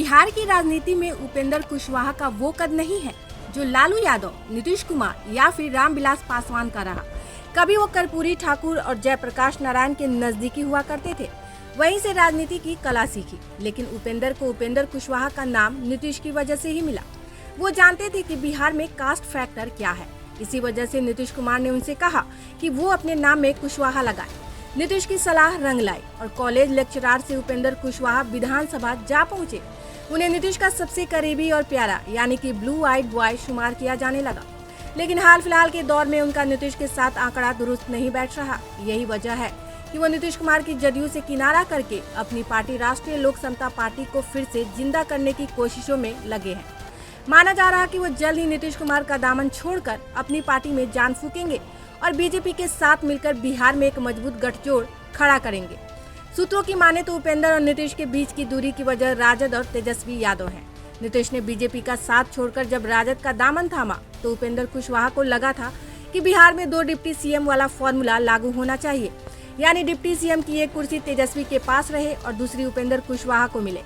बिहार की राजनीति में उपेंद्र कुशवाहा का वो कद नहीं है जो लालू यादव, नीतीश कुमार या फिर रामविलास पासवान का रहा। कभी वो कर्पूरी ठाकुर और जयप्रकाश नारायण के नजदीकी हुआ करते थे, वहीं से राजनीति की कला सीखी। लेकिन उपेंद्र को उपेंद्र कुशवाहा का नाम नीतीश की वजह से ही मिला। वो जानते थे कि बिहार में कास्ट फैक्टर क्या है। इसी वजह से नीतीश कुमार ने उनसे कहा कि वो अपने नाम में कुशवाहा लगाए। नीतीश की सलाह रंग लाई और कॉलेज लेक्चरार से उपेंद्र कुशवाहा विधानसभा जा पहुंचे। उन्हें नीतीश का सबसे करीबी और प्यारा यानी कि ब्लू आइड बॉय शुमार किया जाने लगा। लेकिन हाल फिलहाल के दौर में उनका नीतीश के साथ आंकड़ा दुरुस्त नहीं बैठ रहा। यही वजह है कि वो नीतीश कुमार की जदयू से किनारा करके अपनी पार्टी राष्ट्रीय लोक समता पार्टी को फिर से जिंदा करने की कोशिशों में लगे हैं। माना जा रहा है कि वो जल्द ही नीतीश कुमार का दामन छोड़कर अपनी पार्टी में जान फूकेंगे और बीजेपी के साथ मिलकर बिहार में एक मजबूत गठजोड़ खड़ा करेंगे। सूत्रों की माने तो उपेंद्र और नीतीश के बीच की दूरी की वजह राजद और तेजस्वी यादव है। नीतीश ने बीजेपी का साथ छोड़कर जब राजद का दामन थामा तो उपेंद्र कुशवाहा को लगा था कि बिहार में 2 डिप्टी सीएम वाला फॉर्मूला लागू होना चाहिए, यानी डिप्टी सीएम की एक कुर्सी तेजस्वी के पास रहे और दूसरी उपेंद्र कुशवाहा को मिले।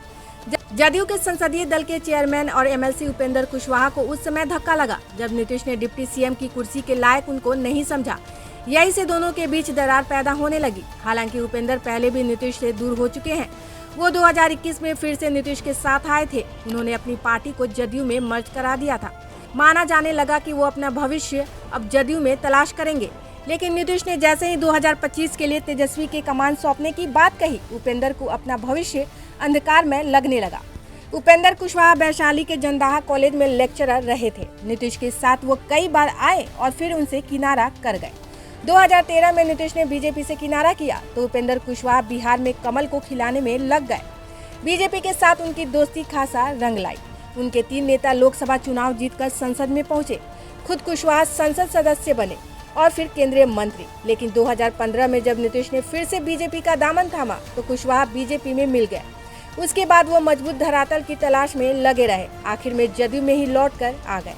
जदयू के संसदीय दल के चेयरमैन और एमएलसी उपेंद्र कुशवाहा को उस समय धक्का लगा जब नीतीश ने डिप्टी सीएम की कुर्सी के लायक उनको नहीं समझा। यही से दोनों के बीच दरार पैदा होने लगी। हालांकि उपेंद्र पहले भी नीतीश से दूर हो चुके हैं। वो 2021 में फिर से नीतीश के साथ आए थे। उन्होंने अपनी पार्टी को जदयू में मर्ज करा दिया था। माना जाने लगा कि वो अपना भविष्य अब जदयू में तलाश करेंगे। लेकिन नीतीश ने जैसे ही 2025 के लिए तेजस्वी के कमान सौंपने की बात कही, उपेंद्र को अपना भविष्य अंधकार में लगने लगा। उपेंद्र कुशवाहा वैशाली के जंदाहा कॉलेज में लेक्चरर रहे थे। नीतीश के साथ वो कई बार आए और फिर उनसे किनारा कर गए। 2013 में नीतीश ने बीजेपी से किनारा किया तो उपेंद्र कुशवाहा बिहार में कमल को खिलाने में लग गए। बीजेपी के साथ उनकी दोस्ती खासा रंग लाई। उनके 3 नेता लोकसभा चुनाव जीतकर संसद में पहुंचे। खुद कुशवाहा संसद सदस्य बने और फिर केंद्रीय मंत्री। लेकिन 2015 में जब नीतीश ने फिर से बीजेपी का दामन थामा तो कुशवाहा बीजेपी में मिल गए। उसके बाद वो मजबूत धरातल की तलाश में लगे रहे। आखिर में जदयू में ही लौट कर आ गए।